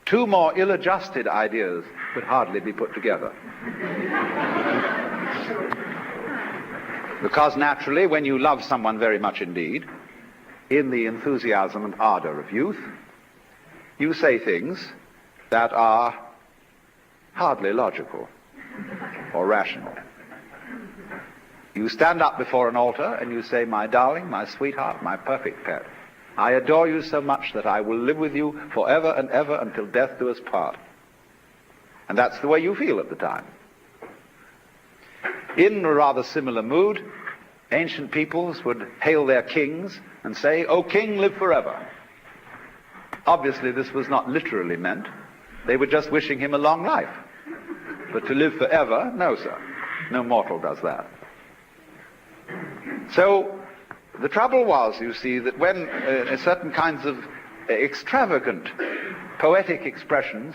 Two more ill-adjusted ideas could hardly be put together. Because naturally, when you love someone very much indeed, in the enthusiasm and ardor of youth, you say things that are hardly logical or rational. You stand up before an altar and you say, "My darling, my sweetheart, my perfect pet, I adore you so much that I will live with you forever and ever until death do us part." And that's the way you feel at the time. In a rather similar mood, ancient peoples would hail their kings and say, "O king, live forever." Obviously, this was not literally meant. They were just wishing him a long life. But to live forever, no, sir. No mortal does that. So, the trouble was, you see, that when certain kinds of extravagant poetic expressions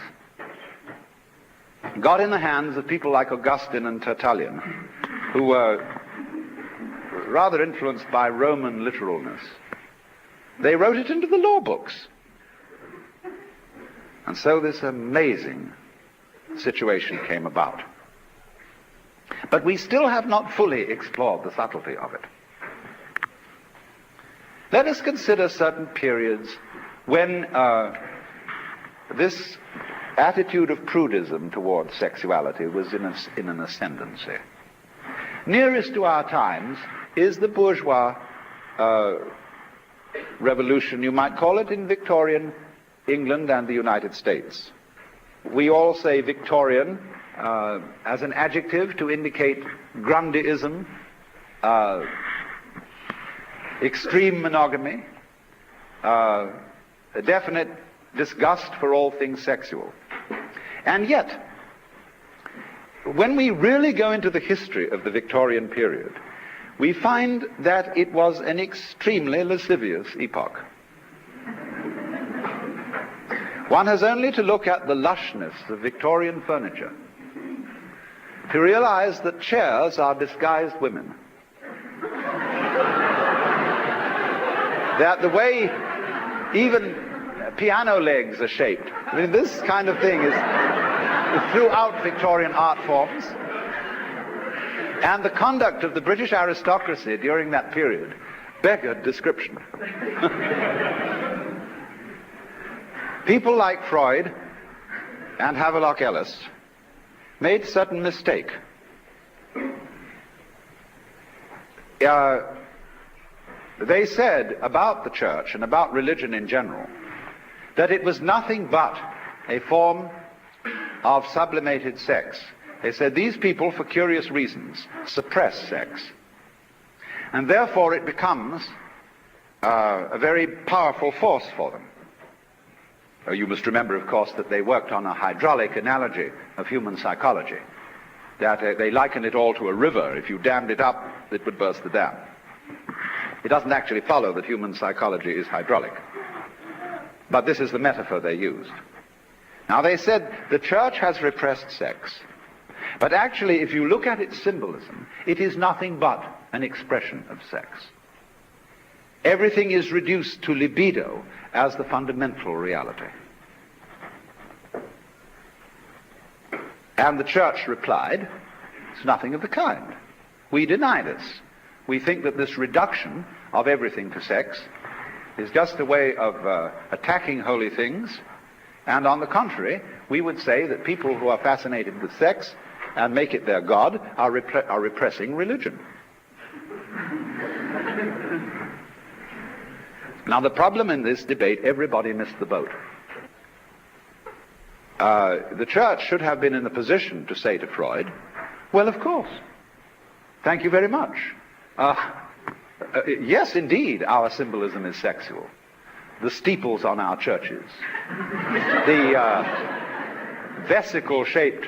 got in the hands of people like Augustine and Tertullian, who were rather influenced by Roman literalness, they wrote it into the law books. And so this amazing situation came about. But we still have not fully explored the subtlety of it. Let us consider certain periods when this attitude of prudism towards sexuality was in an ascendancy. Nearest to our times is the bourgeois revolution, you might call it, in Victorian England and the United States. We all say Victorian as an adjective to indicate Grundyism, extreme monogamy, a definite disgust for all things sexual. And yet, when we really go into the history of the Victorian period, we find that it was an extremely lascivious epoch. One has only to look at the lushness of Victorian furniture to realize that chairs are disguised women. That the way even piano legs are shaped. I mean, this kind of thing is throughout Victorian art forms. And the conduct of the British aristocracy during that period beggared description. People like Freud and Havelock Ellis made certain mistake. They said about the church and about religion in general that it was nothing but a form of sublimated sex. They said these people, for curious reasons, suppress sex. And therefore it becomes a very powerful force for them. You must remember, of course, that they worked on a hydraulic analogy of human psychology, that they liken it all to a river. If you dammed it up, it would burst the dam. It doesn't actually follow that human psychology is hydraulic. But this is the metaphor they used. Now, they said the church has repressed sex. But actually, if you look at its symbolism, it is nothing but an expression of sex. Everything is reduced to libido as the fundamental reality. And the church replied, it's nothing of the kind. We deny this. We think that this reduction of everything to sex is just a way of attacking holy things. And on the contrary, we would say that people who are fascinated with sex and make it their god are repressing religion. Now, the problem in this debate, everybody missed the boat. The church should have been in a position to say to Freud, well, of course, thank you very much. Yes, indeed, our symbolism is sexual. The steeples on our churches, the vesicle-shaped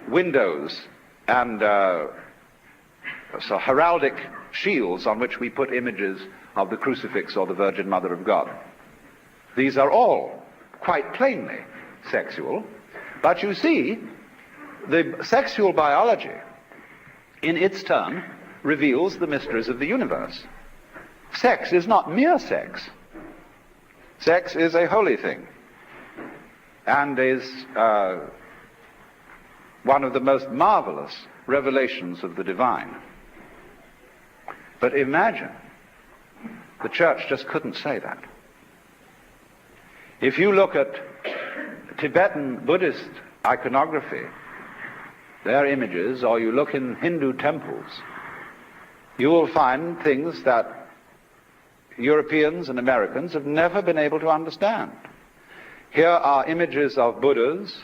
windows and so heraldic shields on which we put images of the crucifix or the Virgin Mother of God. These are all quite plainly sexual, but you see, the sexual biology, in its turn, reveals the mysteries of the universe. Sex is not mere sex. Sex is a holy thing. and is one of the most marvelous revelations of the divine. But imagine, the church just couldn't say that. If you look at Tibetan Buddhist iconography, their images, or you look in Hindu temples, you will find things that Europeans and Americans have never been able to understand. Here are images of Buddhas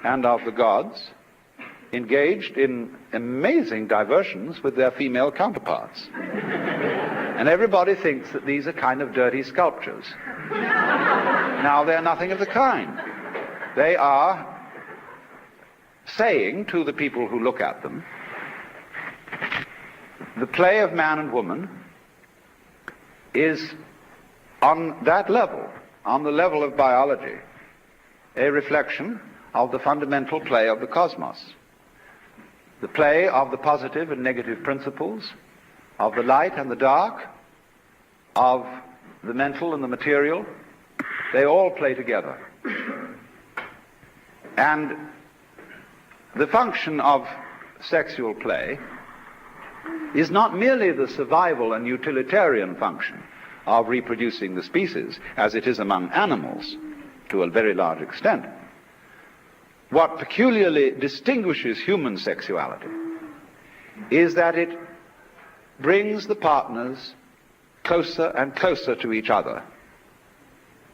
and of the gods engaged in amazing diversions with their female counterparts. And everybody thinks that these are kind of dirty sculptures. Now, they're nothing of the kind. They are saying to the people who look at them, the play of man and woman is on that level, on the level of biology, a reflection of the fundamental play of the cosmos. The play of the positive and negative principles, of the light and the dark, of the mental and the material, they all play together. And the function of sexual play is not merely the survival and utilitarian function of reproducing the species, as it is among animals to a very large extent. What peculiarly distinguishes human sexuality is that it brings the partners closer and closer to each other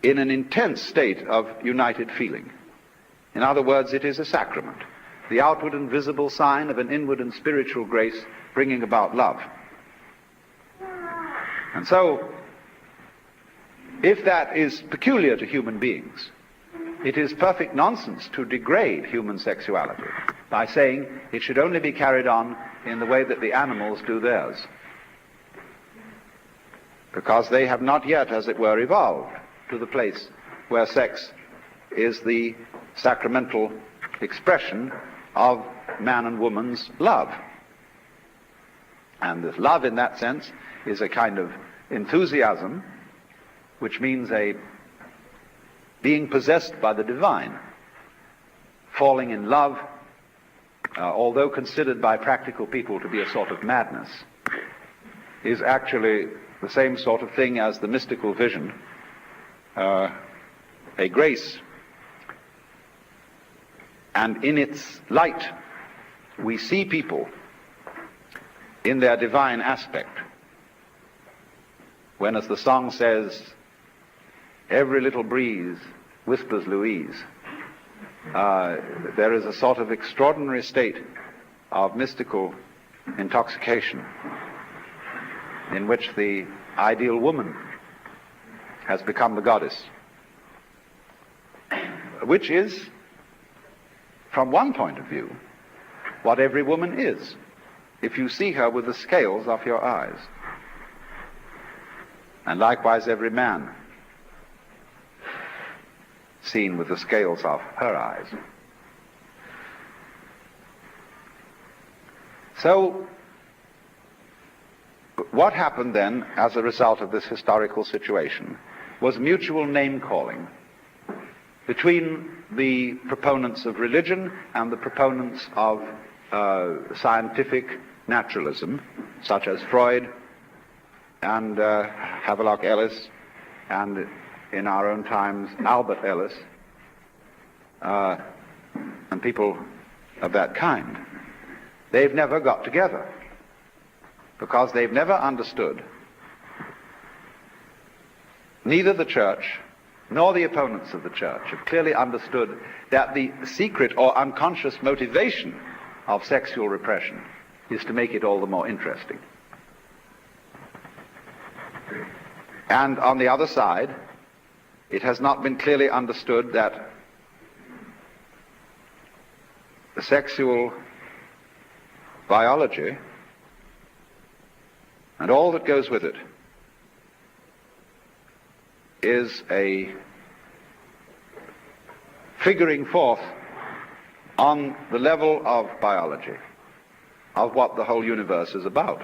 in an intense state of united feeling. In other words, it is a sacrament, the outward and visible sign of an inward and spiritual grace bringing about love. And so, if that is peculiar to human beings, it is perfect nonsense to degrade human sexuality by saying it should only be carried on in the way that the animals do theirs, because they have not yet, as it were, evolved to the place where sex is the sacramental expression of man and woman's love. And this love, in that sense, is a kind of enthusiasm, which means a being possessed by the divine. Falling in love, although considered by practical people to be a sort of madness, is actually the same sort of thing as the mystical vision, a grace. And in its light, we see people in their divine aspect. When, as the song says, every little breeze whispers Louise, there is a sort of extraordinary state of mystical intoxication in which the ideal woman has become the goddess, which is, from one point of view, what every woman is, if you see her with the scales off your eyes. And likewise every man, seen with the scales off her eyes. So, what happened then as a result of this historical situation was mutual name-calling between the proponents of religion and the proponents of scientific naturalism, such as Freud and Havelock Ellis, and in our own times Albert Ellis, and people of that kind. They've never got together because they've never understood, neither the church nor the opponents of the church have clearly understood that the secret or unconscious motivation of sexual repression is to make it all the more interesting. And on the other side, it has not been clearly understood that the sexual biology and all that goes with it is a figuring forth on the level of biology of what the whole universe is about.